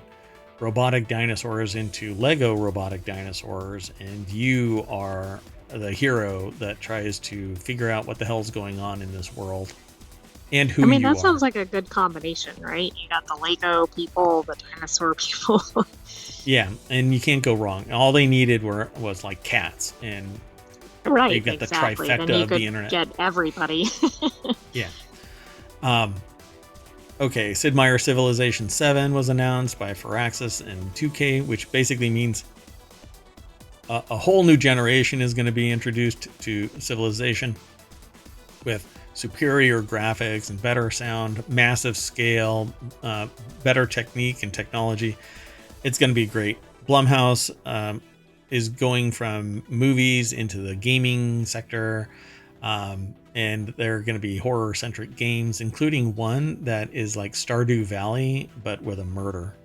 A: robotic dinosaurs into Lego robotic dinosaurs, and you are the hero that tries to figure out what the hell's going on in this world and who you
B: that
A: are.
B: sounds like a good combination, right? You got the Lego people, the dinosaur people.
A: Yeah, and you can't go wrong. All they needed was like cats, and
B: right,
A: they've got
B: exactly.
A: the trifecta
B: Then you
A: of
B: could
A: the internet.
B: get everybody.
A: Yeah. Okay, Sid Meier's Civilization 7 was announced by Firaxis and 2K, which basically means a whole new generation is going to be introduced to Civilization with superior graphics and better sound, massive scale, better technique and technology. It's going to be great. Blumhouse is going from movies into the gaming sector. And they're going to be horror-centric games, including one that is like Stardew Valley, but with a murder.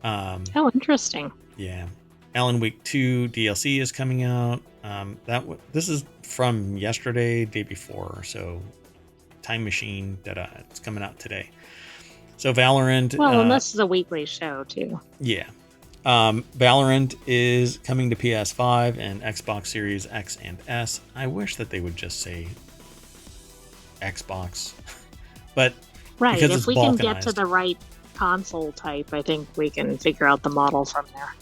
B: Oh, interesting.
A: Yeah. Alan Wake 2 DLC is coming out. This is from yesterday, day before, so Time Machine, it's coming out today. So Valorant...
B: Well, and this is a weekly show, too.
A: Yeah. Valorant is coming to PS5 and Xbox Series X and S. I wish that they would just say Xbox, but
B: right,
A: because
B: if we can get to the right console type, I think we can figure out the model from there.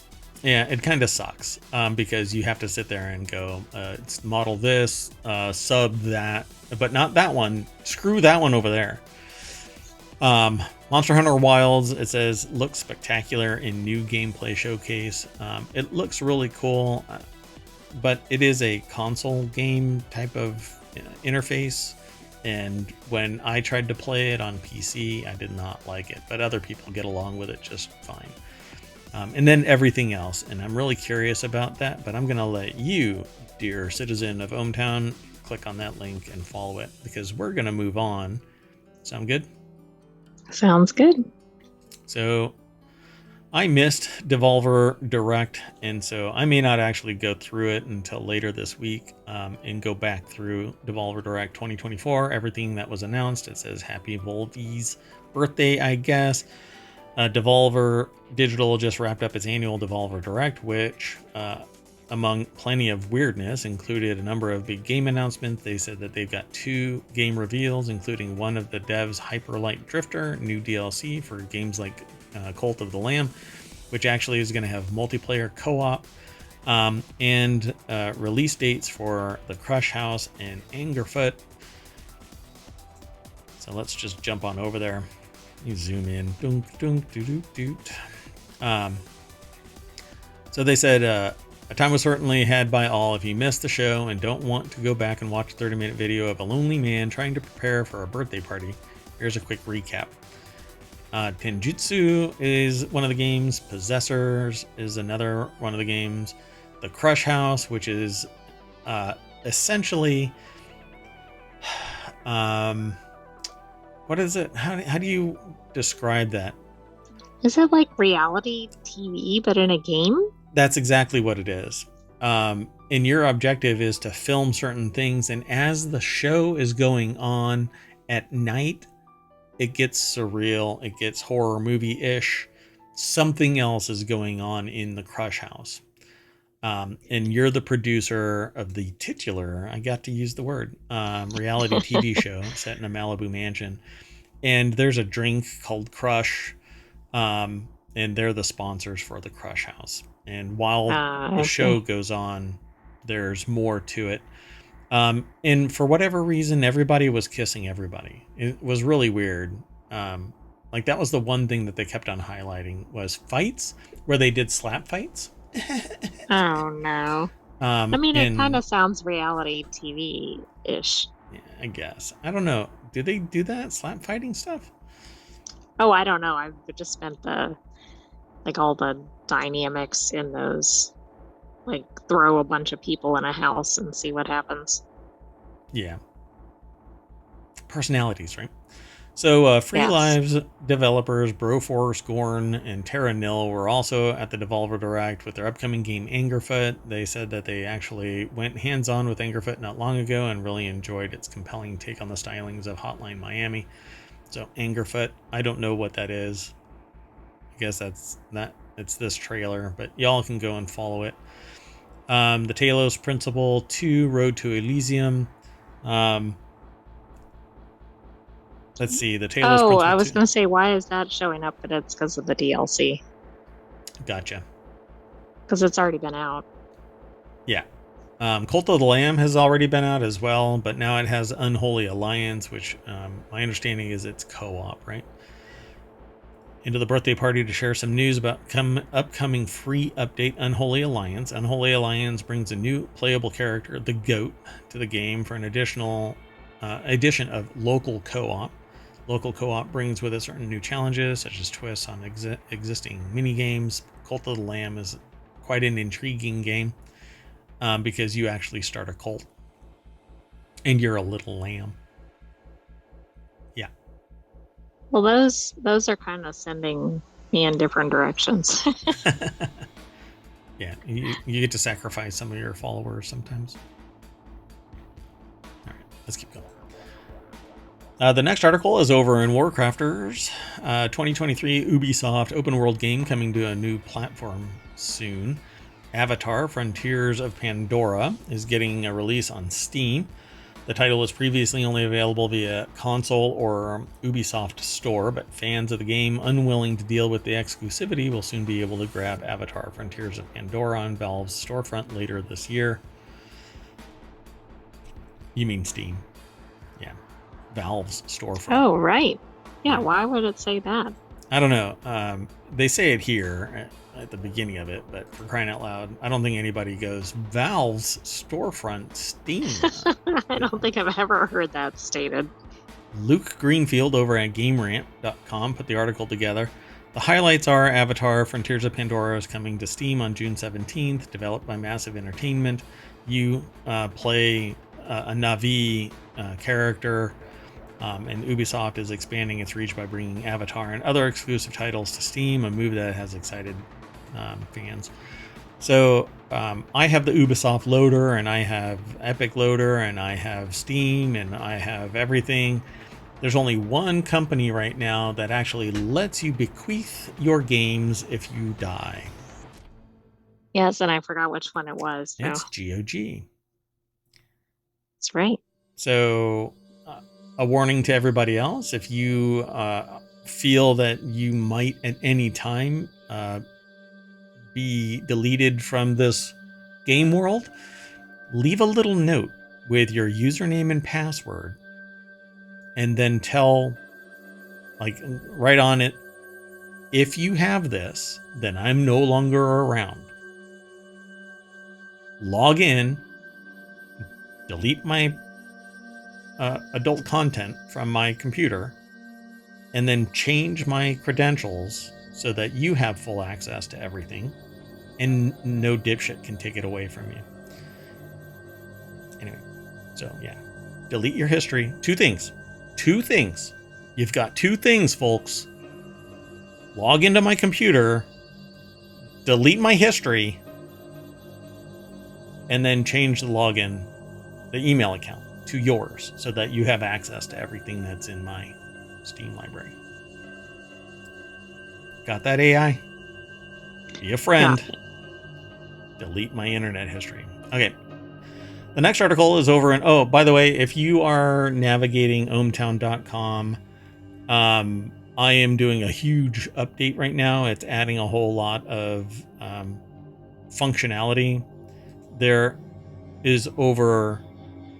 A: Yeah, it kind of sucks because you have to sit there and go, it's model this, sub that, but not that one. Screw that one over there. Monster Hunter Wilds, it says, looks spectacular in new gameplay showcase. It looks really cool, but it is a console game type of interface. And when I tried to play it on PC, I did not like it, but other people get along with it just fine. And then everything else, and I'm really curious about that, but I'm going to let you, dear citizen of ohmTown, click on that link and follow it, because we're going to move on. Sound good?
B: Sounds good.
A: So I missed Devolver Direct, and so I may not actually go through it until later this week and go back through Devolver Direct 2024, everything that was announced. It says Happy Volvy's birthday, I guess. Devolver Digital just wrapped up its annual Devolver Direct, which, among plenty of weirdness, included a number of big game announcements. They said that they've got 2 game reveals, including one of the devs' Hyper Light Drifter, new DLC for games like Cult of the Lamb, which actually is going to have multiplayer co-op, and release dates for the Crush House and Angerfoot. So let's just jump on over there. You zoom in. So they said, a time was certainly had by all. If you missed the show and don't want to go back and watch a 30-minute video of a lonely man trying to prepare for a birthday party, here's a quick recap. Tenjutsu is one of the games. Possessors is another one of the games. The Crush House, which is essentially... what is it? How do you describe that?
B: Is it like reality TV, but in a game?
A: That's exactly what it is. And your objective is to film certain things. And as the show is going on at night, it gets surreal. It gets horror movie-ish. Something else is going on in the Crush House. And you're the producer of the titular, I got to use the word, reality TV show set in a Malibu mansion. And there's a drink called Crush, and they're the sponsors for the Crush House. And while the show goes on, there's more to it. And for whatever reason, everybody was kissing everybody. It was really weird. Like that was the one thing that they kept on highlighting was fights where they did slap fights.
B: Oh no. I mean, it kind
A: And
B: of sounds reality TV-ish.
A: yeah, I guess I don't know. Do they do that slap fighting stuff?
B: Oh, I don't know. I've just spent the like all the dynamics in those. Like throw a bunch of people in a house and see what happens.
A: Yeah, personalities, right? So, Free
B: Yes.
A: Lives developers Broforce, Gorn, and Terra Nil were also at the Devolver Direct with their upcoming game Angerfoot. They said that they actually went hands-on with Angerfoot not long ago and really enjoyed its compelling take on the stylings of Hotline Miami. So, Angerfoot, I don't know what that is. I guess that's that. It's this trailer, but y'all can go and follow it. The Talos Principle 2 Road to Elysium. Um, let's see, the Talos
B: Oh,
A: Principle
B: I was
A: 2.
B: going to say, why is that showing up? But it's because of the DLC,
A: Gotcha.
B: because it's already been out.
A: Yeah. Cult of the Lamb has already been out as well, but now it has Unholy Alliance, which my understanding is it's co-op, right? Into the birthday party to share some news about upcoming free update Unholy Alliance. Unholy Alliance brings a new playable character, the Goat, to the game for an additional addition of local co-op. Local co-op brings with it certain new challenges, such as twists on existing mini games. Cult of the Lamb is quite an intriguing game because you actually start a cult and you're a little lamb. Yeah.
B: Well, those are kind of sending me in different directions.
A: Yeah, you get to sacrifice some of your followers sometimes. All right, let's keep going. The next article is over in WarCrafters. 2023 Ubisoft open world game coming to a new platform soon. Avatar Frontiers of Pandora is getting a release on Steam. The title was previously only available via console or Ubisoft Store, but fans of the game unwilling to deal with the exclusivity will soon be able to grab Avatar Frontiers of Pandora on Valve's storefront later this year. You mean Steam. Yeah. Valve's storefront.
B: Oh, right. Yeah,
A: Yeah.
B: why would it say that?
A: I don't know. They say it here at the beginning of it, but for crying out loud, I don't think anybody goes Valve's storefront Steam.
B: I don't think I've ever heard that stated.
A: Luke Greenfield over at GameRant.com put the article together. The highlights are Avatar Frontiers of Pandora is coming to Steam on June 17th, developed by Massive Entertainment. You play a Na'vi character, and Ubisoft is expanding its reach by bringing Avatar and other exclusive titles to Steam, a move that has excited fans. So I have the Ubisoft loader, and I have Epic loader, and I have Steam, and I have everything. There's only one company right now that actually lets you bequeath your games if you die.
B: Yes, and I forgot which one it was. So
A: It's GOG.
B: that's right.
A: So a warning to everybody else, if you feel that you might at any time be deleted from this game world, leave a little note with your username and password, and then tell, like, right on it, if you have this, then I'm no longer around. Log in, delete my adult content from my computer, and then change my credentials so that you have full access to everything and no dipshit can take it away from you. Anyway, so yeah, delete your history. Two things. You've got two things, folks. Log into my computer, delete my history, and then change the login, the email account, to yours so that you have access to everything that's in my Steam library. Got that, AI? Be a friend.
B: Got it.
A: Delete my internet history. Okay. The next article is over in... Oh, by the way, if you are navigating ohmtown.com, I am doing a huge update right now. It's adding a whole lot of functionality. There is over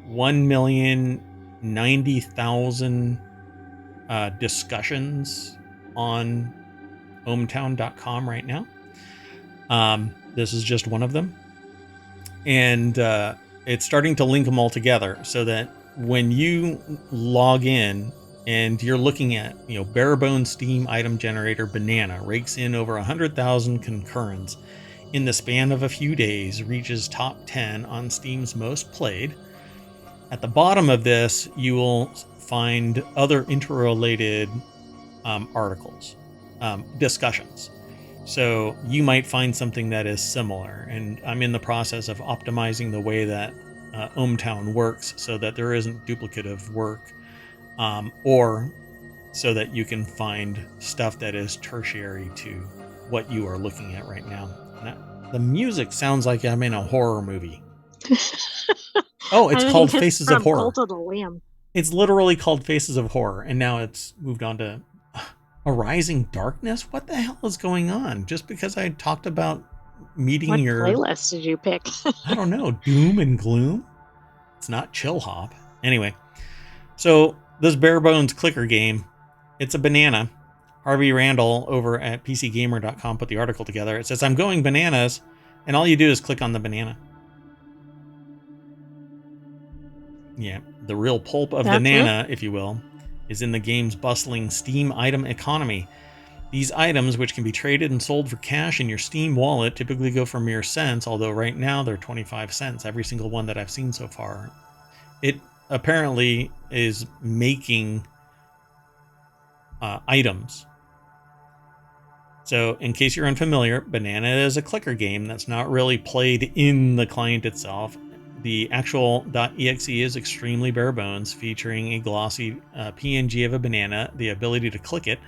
A: 1,090,000 discussions on ohmtown.com right now. This is just one of them. And it's starting to link them all together so that when you log in and you're looking at, bare bones Steam item generator Banana rakes in over 100,000 concurrents in the span of a few days, reaches top 10 on Steam's most played. At the bottom of this, you will find other interrelated articles, discussions. So you might find something that is similar, and I'm in the process of optimizing the way that ohmTown works so that there isn't duplicative work, or so that you can find stuff that is tertiary to what you are looking at right now. The music sounds like I'm in a horror movie. Oh, it's called Faces of Horror.
B: Cult of the Lamb.
A: It's literally called Faces of Horror, and now it's moved on to A Rising Darkness. What the hell is going on? Just because I talked about meeting
B: what
A: your
B: playlist did you pick?
A: I don't know, doom and gloom. It's not chill hop. Anyway, so this bare bones clicker game, it's a banana. Harvey Randall over at PCGamer.com put the article together. It says, I'm going bananas, and all you do is click on the banana. Yeah, the real pulp of the banana, if you will, is in the game's bustling Steam item economy. These items, which can be traded and sold for cash in your Steam wallet, typically go for mere cents, although right now they're 25 cents, every single one that I've seen so far. It apparently is making items. So, in case you're unfamiliar, Banana is a clicker game that's not really played in the client itself. The actual .exe is extremely bare bones, featuring a glossy PNG of a banana, the ability to click it,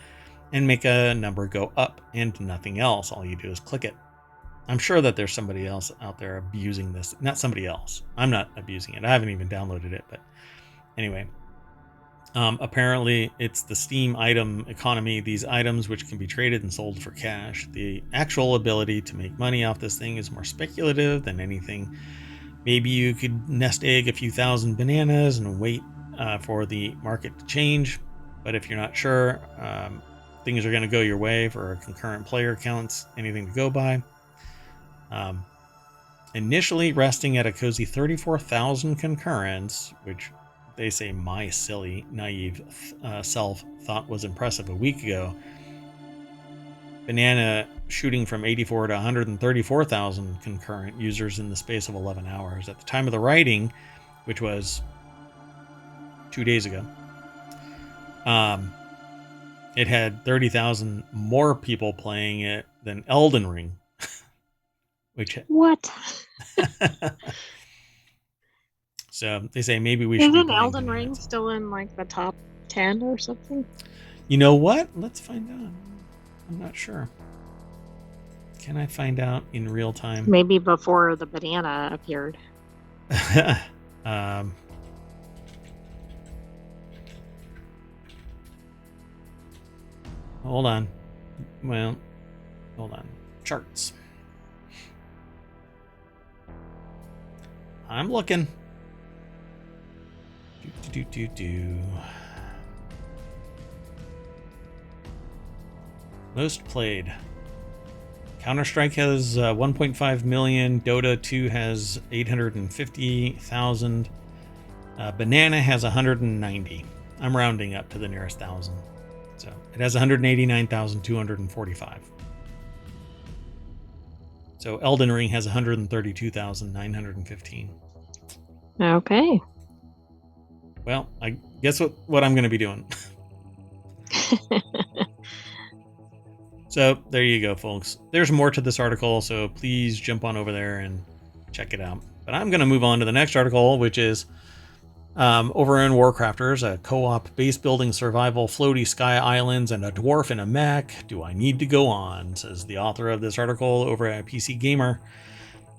A: and make a number go up, and nothing else. All you do is click it. I'm sure that there's somebody else out there abusing this. Not somebody else. I'm not abusing it. I haven't even downloaded it, but anyway. Apparently, it's the Steam item economy, these items which can be traded and sold for cash. The actual ability to make money off this thing is more speculative than anything. Maybe you could nest egg a few thousand bananas and wait for the market to change. But if you're not sure, things are going to go your way for concurrent player counts, anything to go by. Initially resting at a cozy 34,000 concurrents, which they say my silly, naive self thought was impressive a week ago. Banana shooting from 84 to 134,000 concurrent users in the space of 11 hours. At the time of the writing, which was 2 days ago, it had 30,000 more people playing it than Elden Ring.
B: What?
A: So they say maybe we should be playing
B: Elden
A: bananas.
B: Ring still in like the top 10 or something?
A: You know what? Let's find out. I'm not sure. Can I find out in real time?
B: Maybe before the banana appeared.
A: Hold on. Well, hold on. Charts. I'm looking. Most played. Counter-Strike has 1.5 million. Dota 2 has 850,000. Banana has 190. I'm rounding up to the nearest thousand. So it has 189,245. So Elden Ring has 132,915.
B: Okay.
A: Well, I guess what I'm going to be doing. So there you go, folks. There's more to this article, so please jump on over there and check it out. But I'm going to move on to the next article, which is over in WarCrafters, a co-op base building survival, floaty sky islands, and a dwarf in a mech. Do I need to go on? Says the author of this article over at PC Gamer.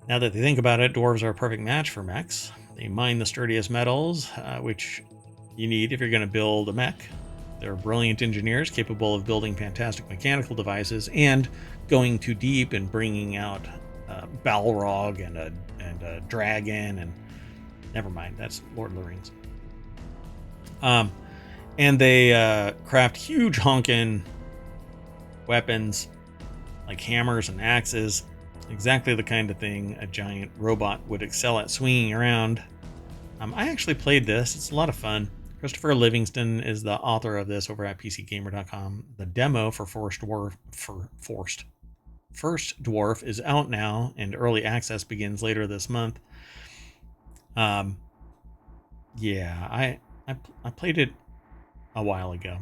A: Now that they think about it, dwarves are a perfect match for mechs. They mine the sturdiest metals, which you need if you're going to build a mech. They're brilliant engineers capable of building fantastic mechanical devices and going too deep and bringing out Balrog and a dragon and never mind, that's Lord of the Rings. And they craft huge honkin' weapons like hammers and axes. Exactly the kind of thing a giant robot would excel at swinging around. I actually played this. It's a lot of fun. Christopher Livingston is the author of this over at PCGamer.com. The demo for First Dwarf is out now, and early access begins later this month. Yeah, I played it a while ago.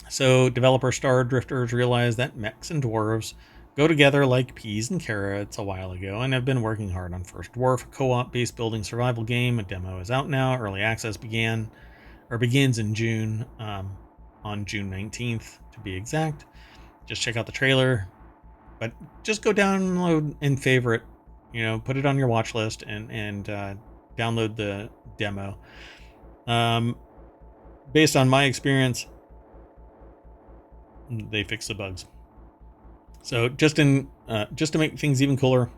A: So developer Star Drifters realized that mechs and dwarves go together like peas and carrots a while ago, and have been working hard on First Dwarf, a co-op based building survival game. A demo is out now. Early access begins in June, on June 19th to be exact. Just check out the trailer, but just go download and favorite, put it on your watch list and download the demo. Based on my experience, they fix the bugs. So just to make things even cooler,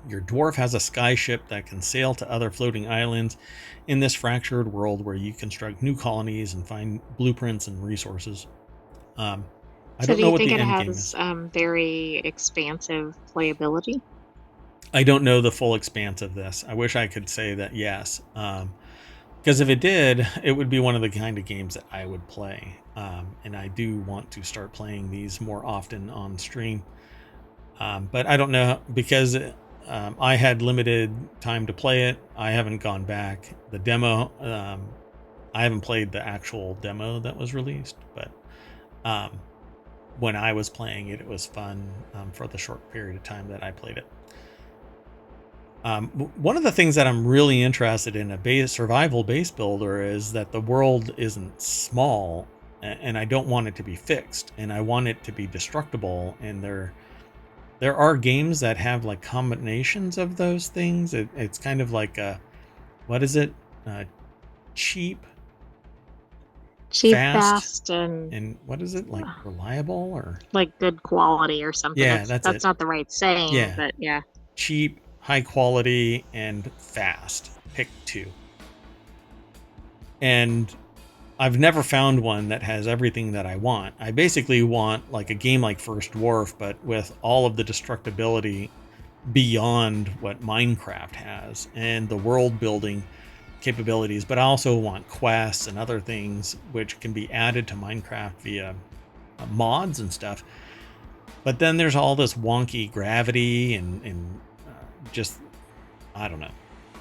A: your dwarf has a skyship that can sail to other floating islands in this fractured world where you construct new colonies and find blueprints and resources. I
B: So
A: don't
B: do
A: know
B: you
A: what
B: think
A: the
B: it
A: end game
B: has
A: is.
B: very expansive playability?
A: I don't know the full expanse of this. I wish I could say that yes. Because if it did, it would be one of the kind of games that I would play. And I do want to start playing these more often on stream. But I don't know, because I had limited time to play it. I haven't gone back. The demo, I haven't played the actual demo that was released, but when I was playing it, it was fun for the short period of time that I played it. One of the things that I'm really interested in a survival base builder is that the world isn't small, and I don't want it to be fixed, and I want it to be destructible. And there are games that have like combinations of those things. It's kind of like what is it? Cheap,
B: Cheap,
A: fast,
B: fast, and
A: and what is it, like reliable or?
B: like good quality or something.
A: Yeah,
B: That's
A: that's
B: that's
A: it.
B: not the right saying,
A: Yeah,
B: but yeah.
A: cheap, high quality, and fast. Pick two. And I've never found one that has everything that I want. I basically want like a game like First Dwarf, but with all of the destructibility beyond what Minecraft has and the world building capabilities. But I also want quests and other things which can be added to Minecraft via mods and stuff. But then there's all this wonky gravity and just, I don't know.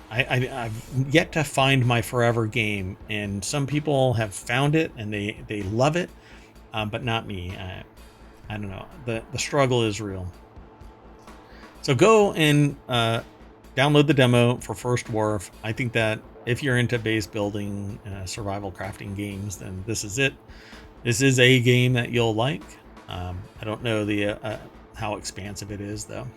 A: I've yet to find my forever game, and some people have found it and they love it, but not me. I don't know. The struggle is real. So go and download the demo for First Dwarf. I think that if you're into base building, survival crafting games, then this is it. This is a game that you'll like. I don't know how expansive it is though.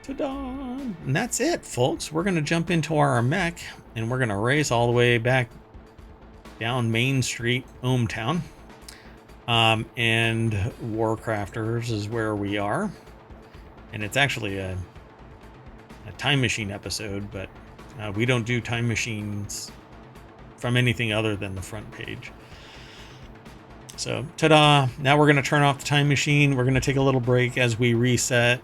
A: Ta-da! And that's it, folks. We're going to jump into our mech, and we're going to race all the way back down Main Street, Ohmtown. And WarCrafters is where we are. And it's actually a time machine episode, but we don't do time machines from anything other than the front page. So, ta-da! Now we're going to turn off the time machine. We're going to take a little break as we reset.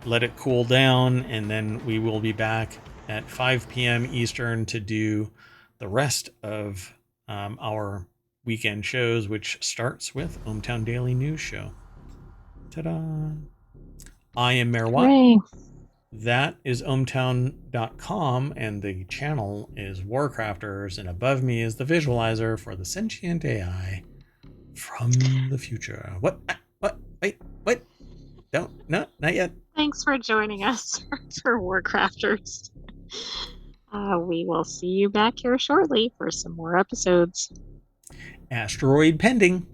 A: Let it cool down, and then we will be back at 5 p.m. Eastern to do the rest of our weekend shows, which starts with Ohmtown Daily News Show. Ta-da! I am Mayor Watt.
B: Hooray.
A: That is ohmtown.com, and the channel is WarCrafters, and above me is the visualizer for the sentient AI from the future. What? Wait, what? Don't, no, not yet.
B: Thanks for joining us for WarCrafters. We will see you back here shortly for some more episodes.
A: Asteroid pending.